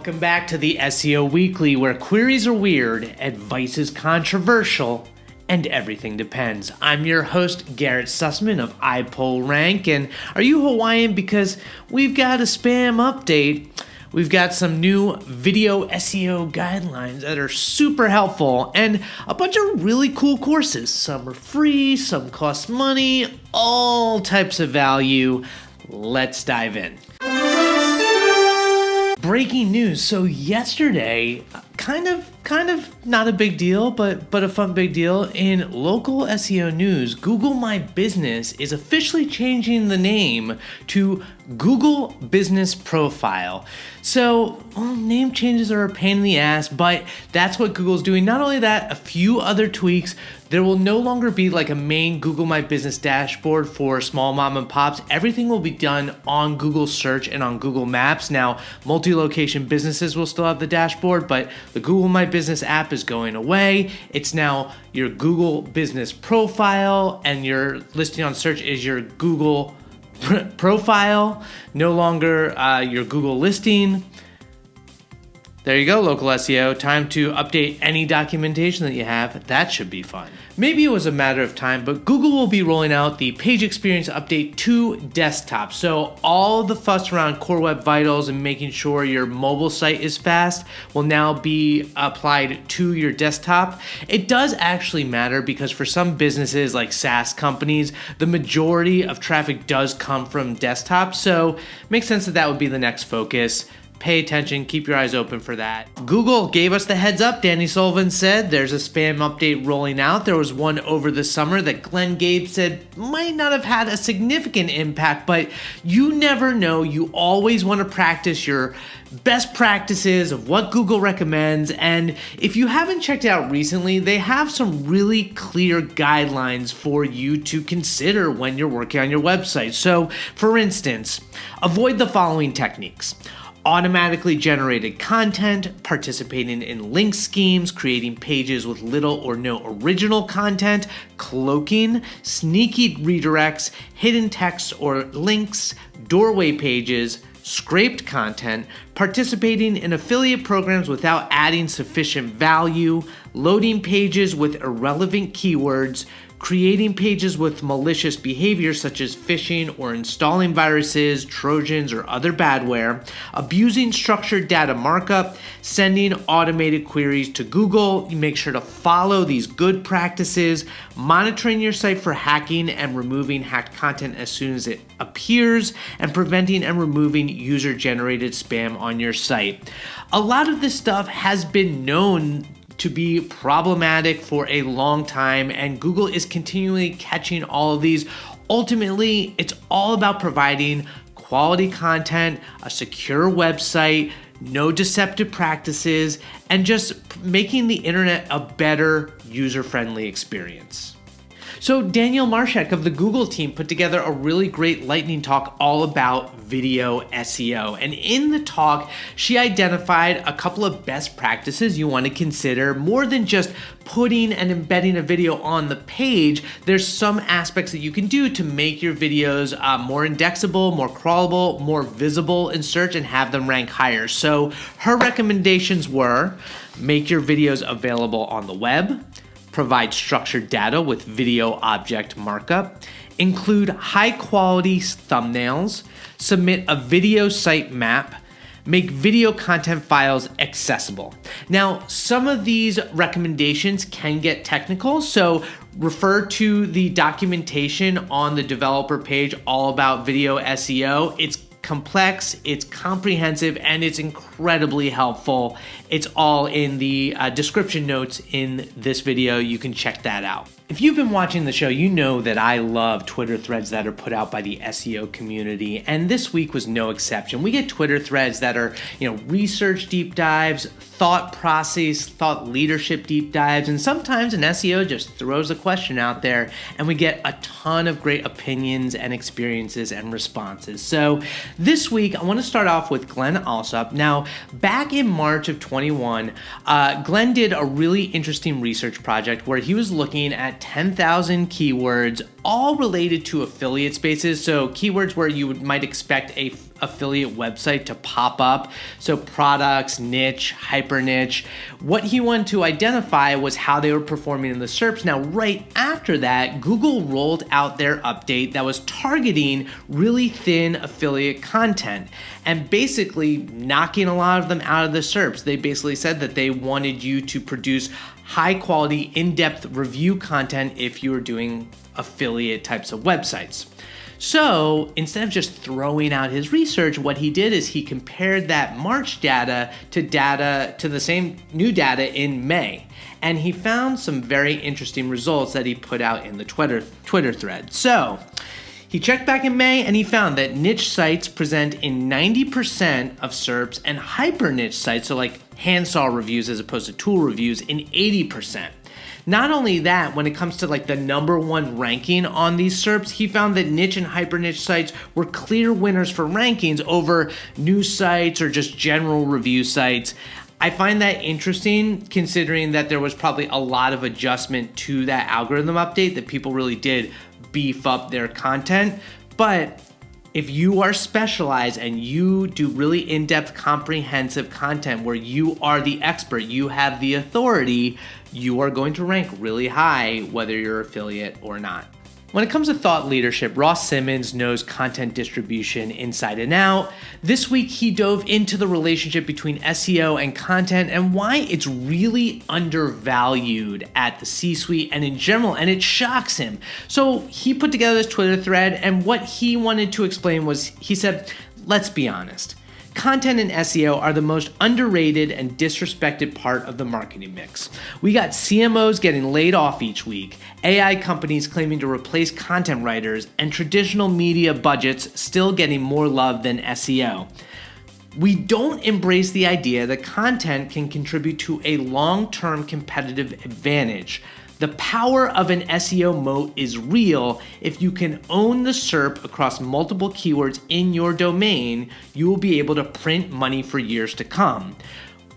Welcome back to the SEO Weekly, where queries are weird, advice is controversial, and everything depends. I'm your host, Garrett Sussman of iPullrank, and are you Hawaiian? Because we've got a spam update. We've got some new video SEO guidelines that are super helpful and a bunch of really cool courses. Some are free, some cost money, all types of value. Let's dive in. Breaking news. So yesterday, kind of not a big deal, but a fun big deal. In local SEO news, Google My Business is officially changing the name to Google Business Profile. So, name changes are a pain in the ass, but that's what Google's doing. Not only that, a few other tweaks. There will no longer be like a main Google My Business dashboard for small mom and pops. Everything will be done on Google Search and on Google Maps. Now, multi-location businesses will still have the dashboard, but the Google My Business app is going away. It's now your Google Business Profile, and your listing on search is your Google profile, no longer your Google listing. There you go, local SEO. Time to update any documentation that you have. That should be fun. Maybe it was a matter of time, but Google will be rolling out the page experience update to desktop. So all the fuss around Core Web Vitals and making sure your mobile site is fast will now be applied to your desktop. It does actually matter because for some businesses like SaaS companies, the majority of traffic does come from desktop. So it makes sense that that would be the next focus. Pay attention, keep your eyes open for that. Google gave us the heads up. Danny Sullivan said there's a spam update rolling out. There was one over the summer that Glenn Gabe said might not have had a significant impact, but you never know. You always want to practice your best practices of what Google recommends. And if you haven't checked it out recently, they have some really clear guidelines for you to consider when you're working on your website. So for instance, avoid the following techniques: automatically generated content, participating in link schemes, creating pages with little or no original content, cloaking, sneaky redirects, hidden text or links, doorway pages, scraped content, participating in affiliate programs without adding sufficient value, loading pages with irrelevant keywords, creating pages with malicious behavior such as phishing or installing viruses, Trojans, or other badware, abusing structured data markup, sending automated queries to Google. You make sure to follow these good practices, monitoring your site for hacking and removing hacked content as soon as it appears, and preventing and removing user-generated spam on your site. A lot of this stuff has been known to be problematic for a long time, and Google is continually catching all of these. Ultimately, it's all about providing quality content, a secure website, no deceptive practices, and just making the internet a better user-friendly experience. So Danielle Marshak of the Google team put together a really great lightning talk all about video SEO. And in the talk, she identified a couple of best practices you want to consider. More than just putting and embedding a video on the page, there's some aspects that you can do to make your videos more indexable, more crawlable, more visible in search, and have them rank higher. So her recommendations were: make your videos available on the web, provide structured data with video object markup, include high quality thumbnails, submit a video site map, make video content files accessible. Now, some of these recommendations can get technical, so refer to the documentation on the developer page all about video SEO. It's complex, it's comprehensive, and it's incredibly helpful. It's all in the description notes in this video. You can check that out. If you've been watching the show, you know that I love Twitter threads that are put out by the SEO community, and this week was no exception. We get Twitter threads that are, research deep dives, thought process, thought leadership deep dives, and sometimes an SEO just throws a question out there, and we get a ton of great opinions and experiences and responses. So this week, I want to start off with Glenn Alsop. Now, back in March of 21, Glenn did a really interesting research project where he was looking at at 10,000 keywords, all related to affiliate spaces. So keywords where you might expect a affiliate website to pop up. So products, niche, hyper niche. What he wanted to identify was how they were performing in the SERPs. Now, right after that, Google rolled out their update that was targeting really thin affiliate content and basically knocking a lot of them out of the SERPs. They basically said that they wanted you to produce high quality, in-depth review content if you were doing affiliate types of websites. So instead of just throwing out his research, what he did is he compared that March data to the same new data in May. And he found some very interesting results that he put out in the Twitter thread. So he checked back in May and he found that niche sites present in 90% of SERPs and hyper niche sites, so like handsaw reviews as opposed to tool reviews, in 80%. Not only that, when it comes to like the #1 ranking on these SERPs, he found that niche and hyper niche sites were clear winners for rankings over news sites or just general review sites. I find that interesting considering that there was probably a lot of adjustment to that algorithm update, that people really did beef up their content. But if you are specialized and you do really in-depth, comprehensive content where you are the expert, you have the authority, you are going to rank really high whether you're affiliate or not. When it comes to thought leadership, Ross Simmons knows content distribution inside and out. This week, he dove into the relationship between SEO and content and why it's really undervalued at the C-suite and in general, and it shocks him. So he put together this Twitter thread, and what he wanted to explain was, he said, let's be honest. Content and SEO are the most underrated and disrespected part of the marketing mix. We got CMOs getting laid off each week, AI companies claiming to replace content writers, and traditional media budgets still getting more love than SEO. We don't embrace the idea that content can contribute to a long-term competitive advantage. The power of an SEO moat is real. If you can own the SERP across multiple keywords in your domain, you will be able to print money for years to come.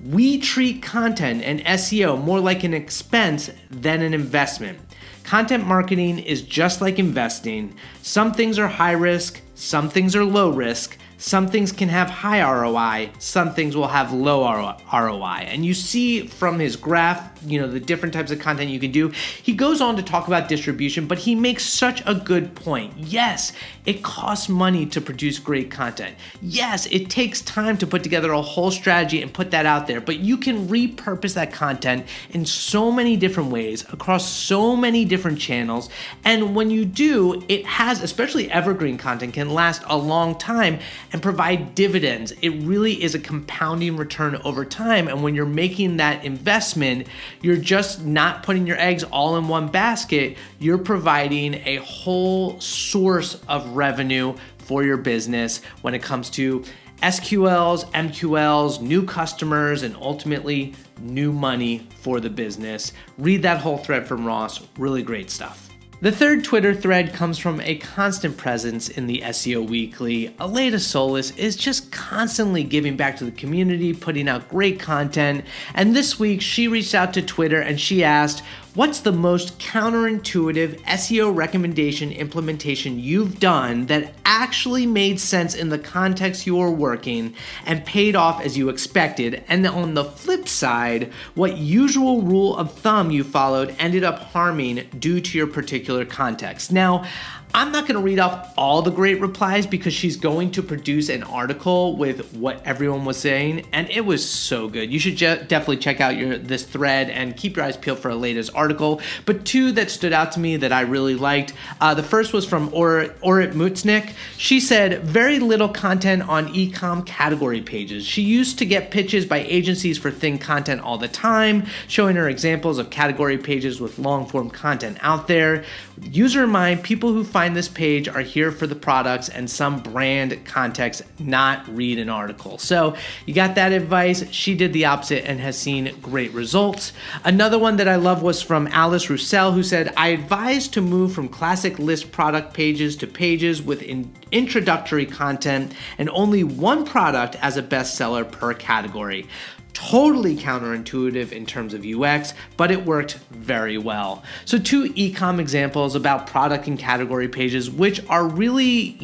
We treat content and SEO more like an expense than an investment. Content marketing is just like investing. Some things are high risk, some things are low risk. Some things can have high ROI, some things will have low ROI. And you see from his graph, the different types of content you can do. He goes on to talk about distribution, but he makes such a good point. Yes, it costs money to produce great content. Yes, it takes time to put together a whole strategy and put that out there, but you can repurpose that content in so many different ways across so many different channels. And when you do, it has, especially evergreen content, can last a long time and provide dividends. It really is a compounding return over time. And when you're making that investment, you're just not putting your eggs all in one basket. You're providing a whole source of revenue for your business when it comes to SQLs, MQLs, new customers, and ultimately new money for the business. Read that whole thread from Ross. Really great stuff. The third Twitter thread comes from a constant presence in the SEO Weekly. Aleda Solis is just constantly giving back to the community, putting out great content. And this week, she reached out to Twitter and she asked, what's the most counterintuitive SEO recommendation implementation you've done that actually made sense in the context you were working and paid off as you expected? And on the flip side, what usual rule of thumb you followed ended up harming due to your particular context? Now, I'm not going to read off all the great replies because she's going to produce an article with what everyone was saying, and it was so good. You should definitely check out this thread and keep your eyes peeled for Aleda's article. But two that stood out to me that I really liked. The first was from Orit Mutznik. She said, very little content on e-com category pages. She used to get pitches by agencies for thin content all the time, showing her examples of category pages with long-form content out there. User in mind, people who find this page are here for the products and some brand context, not read an article. So you got that advice. She did the opposite and has seen great results. Another one that I love was from Alice Roussel, who said, I advise to move from classic list product pages to pages with introductory content and only one product as a bestseller per category. Totally counterintuitive in terms of UX, but it worked very well. So 2 e-com examples about product and category pages, which are really,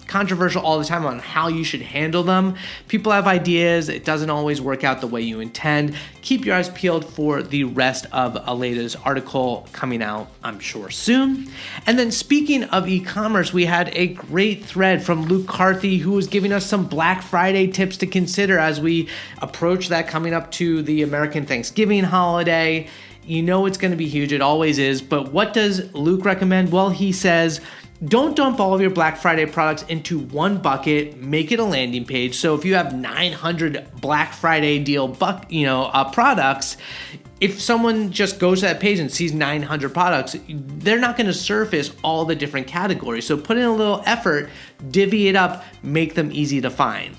controversial all the time on how you should handle them. People have ideas. It doesn't always work out the way you intend. Keep your eyes peeled for the rest of a latest article coming out, I'm sure, soon. And then speaking of e-commerce, we had a great thread from Luke Carthy, who was giving us some Black Friday tips to consider as we approach that coming up to the American Thanksgiving holiday. You know it's going to be huge. It always is. But what does Luke recommend? Well, he says, don't dump all of your Black Friday products into one bucket. Make it a landing page. So if you have 900 Black Friday deal products, if someone just goes to that page and sees 900 products, they're not going to surface all the different categories. So put in a little effort, divvy it up, make them easy to find.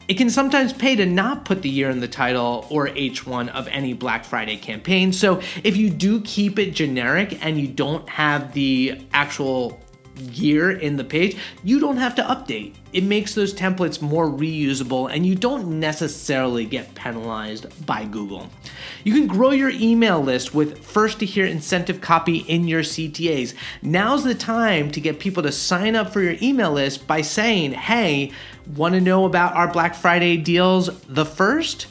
It can sometimes pay to not put the year in the title or H1 of any Black Friday campaign. So if you do keep it generic and you don't have the actual year in the page, you don't have to update. It makes those templates more reusable and you don't necessarily get penalized by Google. You can grow your email list with first to hear incentive copy in your CTAs. Now's the time to get people to sign up for your email list by saying, hey, want to know about our Black Friday deals the first?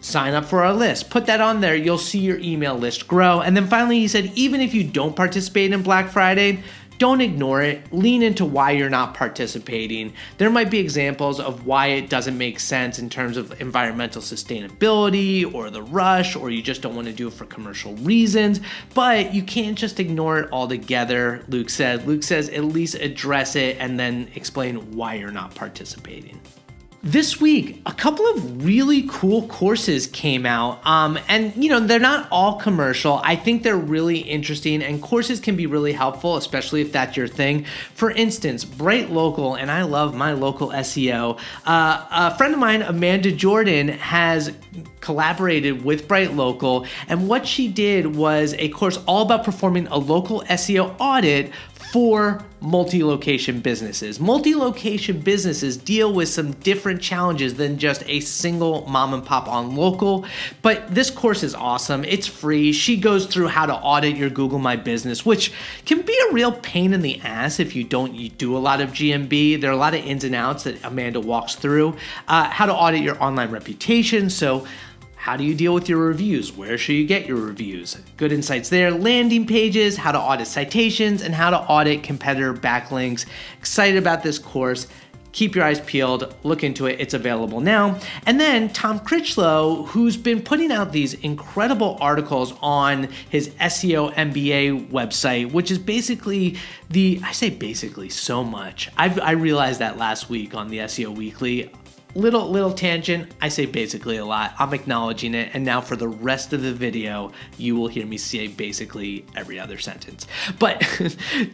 Sign up for our list. Put that on there. You'll see your email list grow. And then finally, he said, even if you don't participate in Black Friday, don't ignore it. Lean into why you're not participating. There might be examples of why it doesn't make sense in terms of environmental sustainability or the rush, or you just don't want to do it for commercial reasons, but you can't just ignore it altogether, Luke said. Luke says at least address it and then explain why you're not participating. This week, a couple of really cool courses came out, and they're not all commercial. I think they're really interesting, and courses can be really helpful, especially if that's your thing. For instance, BrightLocal, and I love my local SEO. A friend of mine, Amanda Jordan, has collaborated with BrightLocal, and what she did was a course all about performing a local SEO audit for multi-location businesses. Multi-location businesses deal with some different challenges than just a single mom and pop on local, but this course is awesome. It's free. She goes through how to audit your Google My Business, which can be a real pain in the ass if you do a lot of GMB. There are a lot of ins and outs that Amanda walks through. How to audit your online reputation. So how do you deal with your reviews? Where should you get your reviews? Good insights there. Landing pages, how to audit citations, and how to audit competitor backlinks. Excited about this course. Keep your eyes peeled. Look into it. It's available now. And then Tom Critchlow, who's been putting out these incredible articles on his SEO MBA website, which is basically I say basically so much. I realized that last week on the SEO Weekly. Little tangent, I say basically a lot. I'm acknowledging it, and now for the rest of the video, you will hear me say basically every other sentence. But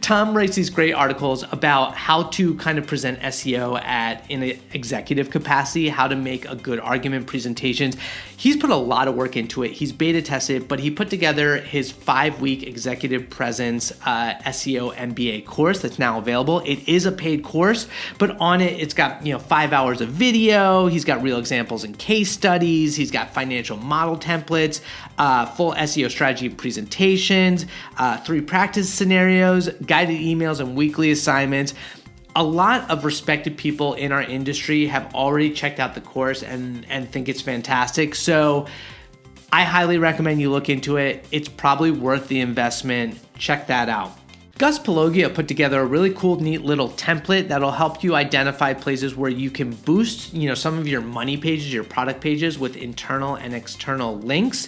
Tom writes these great articles about how to kind of present SEO in an executive capacity, how to make a good argument presentations. He's put a lot of work into it. He's beta tested, but he put together his 5-week executive presence SEO MBA course that's now available. It is a paid course, but on it, it's got 5 hours of video. He's got real examples and case studies. He's got financial model templates, full SEO strategy presentations, 3 practice scenarios, guided emails, and weekly assignments. A lot of respected people in our industry have already checked out the course and think it's fantastic. So I highly recommend you look into it. It's probably worth the investment. Check that out. Gus Pelogia put together a really cool, neat little template that'll help you identify places where you can boost, some of your money pages, your product pages with internal and external links.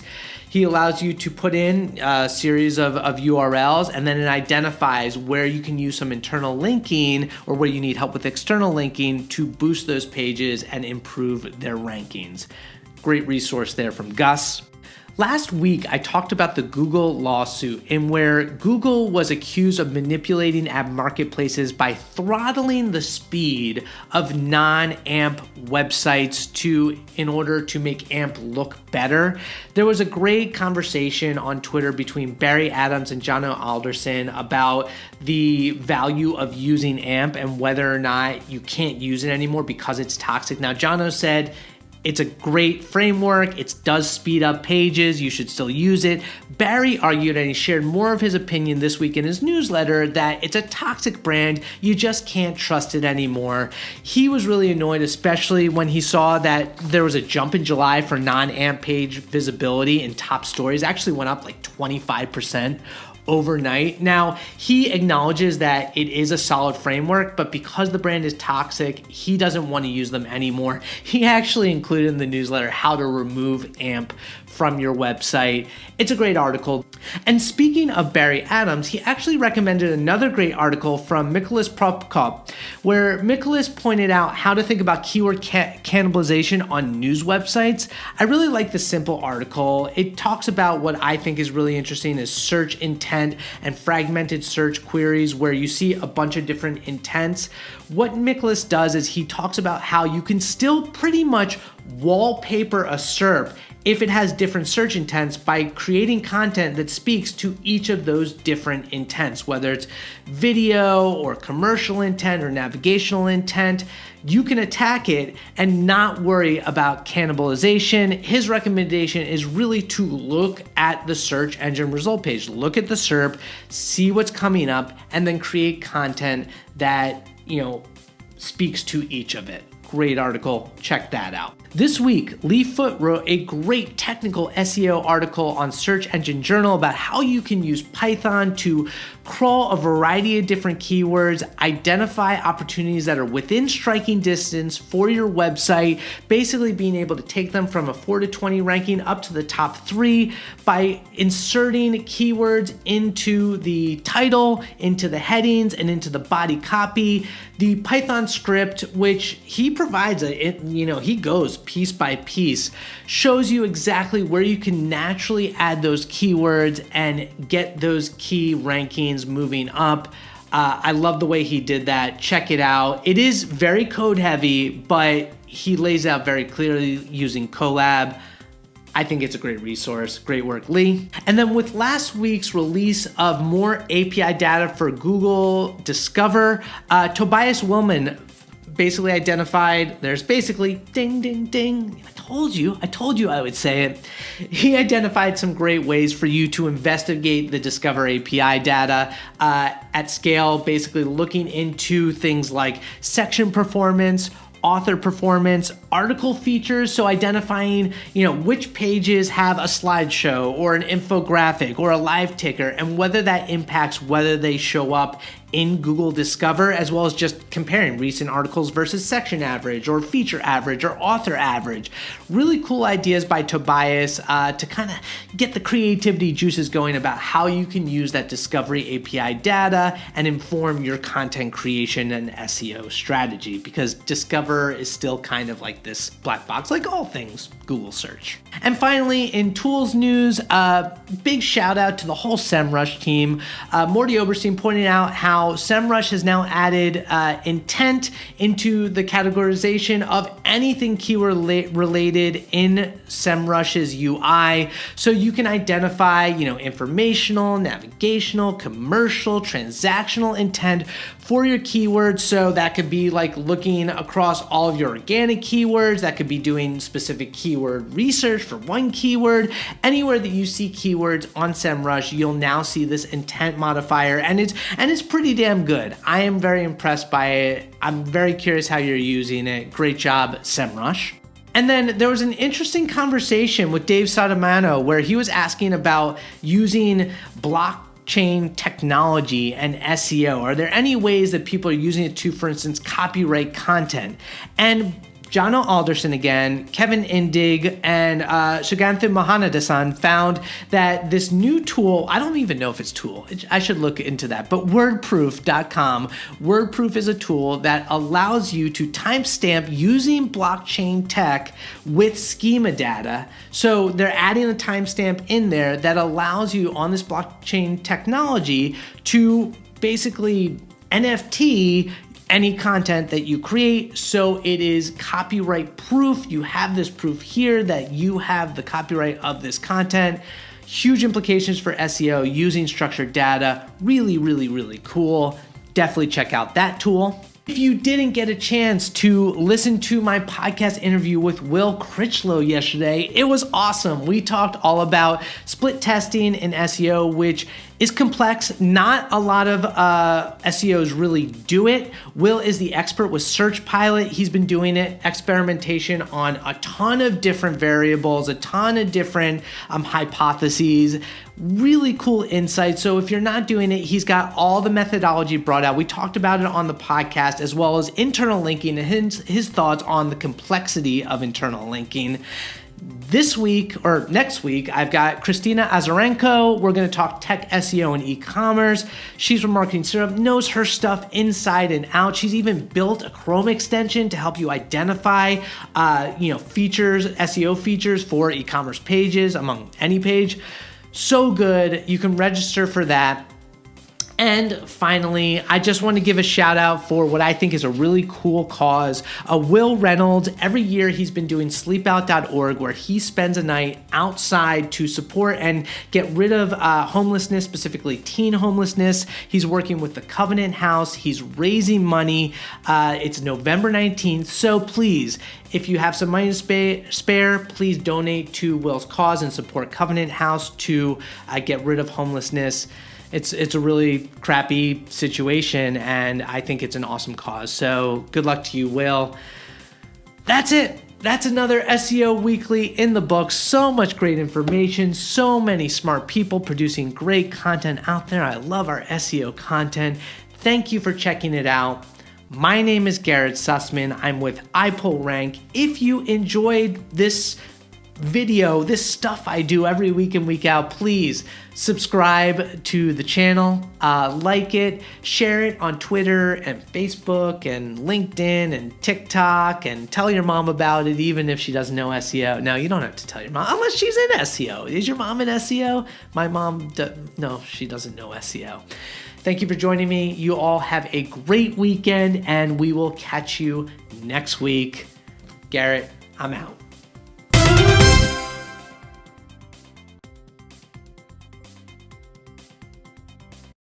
He allows you to put in a series of URLs, and then it identifies where you can use some internal linking or where you need help with external linking to boost those pages and improve their rankings. Great resource there from Gus. Last week, I talked about the Google lawsuit in where Google was accused of manipulating ad marketplaces by throttling the speed of non-AMP websites in order to make AMP look better. There was a great conversation on Twitter between Barry Adams and Jono Alderson about the value of using AMP and whether or not you can't use it anymore because it's toxic. Now, Jono said, It's a great framework. It does speed up pages. You should still use it. Barry argued, and he shared more of his opinion this week in his newsletter, that it's a toxic brand. You just can't trust it anymore. He was really annoyed, especially when he saw that there was a jump in July for non-AMP page visibility in top stories. It actually went up like 25% overnight. Now, he acknowledges that it is a solid framework, but because the brand is toxic, he doesn't want to use them anymore. He actually included in the newsletter how to remove AMP from your website. It's a great article. And speaking of Barry Adams, he actually recommended another great article from Nicholas Propkop, where Nicholas pointed out how to think about keyword cannibalization on news websites. I really like the simple article. It talks about what I think is really interesting is search intent and fragmented search queries where you see a bunch of different intents. What Nicholas does is he talks about how you can still pretty much wallpaper a SERP if it has different search intents by creating content that speaks to each of those different intents, whether it's video or commercial intent or navigational intent. You can attack it and not worry about cannibalization. His recommendation is really to look at the search engine result page, look at the SERP, see what's coming up, and then create content that, speaks to each of it. Great article, check that out. This week, Lee Foote wrote a great technical SEO article on Search Engine Journal about how you can use Python to crawl a variety of different keywords, identify opportunities that are within striking distance for your website, basically being able to take them from a 4 to 20 ranking up to the top 3 by inserting keywords into the title, into the headings, and into the body copy. The Python script, which he provides, he goes piece by piece, shows you exactly where you can naturally add those keywords and get those key rankings moving up. I love the way he did that. Check it out. It is very code heavy, but he lays out very clearly using Colab. I think it's a great resource. Great work, Lee. And then with last week's release of more API data for Google Discover, Tobias Willman basically identified, there's basically ding, ding, ding. I told you I would say it. He identified some great ways for you to investigate the Discover API data at scale, basically looking into things like section performance, author performance, article features, so identifying, which pages have a slideshow or an infographic or a live ticker, and whether that impacts whether they show up in Google Discover, as well as just comparing recent articles versus section average or feature average or author average. Really cool ideas by Tobias to kind of get the creativity juices going about how you can use that Discovery API data and inform your content creation and SEO strategy, because Discover is still kind of like this black box, like all things Google search. And finally, in tools news, big shout out to the whole Semrush team. Morty Oberstein pointed out how Semrush has now added intent into the categorization of anything keyword related in Semrush's UI. So you can identify, informational, navigational, commercial, transactional intent for your keywords. So that could be like looking across all of your organic keywords. That could be doing specific keyword research for one keyword. Anywhere that you see keywords on Semrush, you'll now see this intent modifier, and it's pretty damn good. I am very impressed by it. I'm very curious how you're using it. Great job, Semrush. And then there was an interesting conversation with Dave Sotomano where he was asking about using blockchain technology and SEO. Are there any ways that people are using it to, for instance, copyright content? And Jono Alderson again, Kevin Indig, and Sugantha Mahanadasan found that this new tool, I don't even know if it's a tool, I should look into that, but WordProof.com. WordProof is a tool that allows you to timestamp using blockchain tech with schema data. So they're adding a timestamp in there that allows you on this blockchain technology to basically NFT any content that you create, so it is copyright proof. You have this proof here that you have the copyright of this content. Huge implications for SEO using structured data. Really, really, really cool. Definitely check out that tool. If you didn't get a chance to listen to my podcast interview with Will Critchlow yesterday, it was awesome. We talked all about split testing in SEO, which is complex. Not a lot of SEOs really do it. Will is the expert with Search Pilot. He's been doing it, experimentation on a ton of different variables, a ton of different hypotheses, really cool insights. So if you're not doing it, he's got all the methodology brought out. We talked about it on the podcast, as well as internal linking and his thoughts on the complexity of internal linking. This week, or next week, I've got Christina Azarenko. We're going to talk tech, SEO, and e-commerce. She's from Marketing Syrup, knows her stuff inside and out. She's even built a Chrome extension to help you identify, features, SEO features for e-commerce pages, among any page. So good. You can register for that. And finally, I just want to give a shout out for what I think is a really cool cause. Will Reynolds, every year he's been doing sleepout.org, where he spends a night outside to support and get rid of homelessness, specifically teen homelessness. He's working with the Covenant House. He's raising money. It's November 19th. So please, if you have some money to spare, please donate to Will's cause and support Covenant House to get rid of homelessness. It's a really crappy situation, and I think it's an awesome cause. So good luck to you, Will. That's it. That's another SEO Weekly in the books. So much great information, so many smart people producing great content out there. I love our SEO content. Thank you for checking it out. My name is Garrett Sussman. I'm with iPullrank. If you enjoyed this video, this stuff I do every week in, week out, please subscribe to the channel, like it, share it on Twitter and Facebook and LinkedIn and TikTok, and tell your mom about it, even if she doesn't know SEO. No, you don't have to tell your mom unless she's in SEO. Is your mom in SEO? My mom, no, she doesn't know SEO. Thank you for joining me. You all have a great weekend, and we will catch you next week. Garrett, I'm out.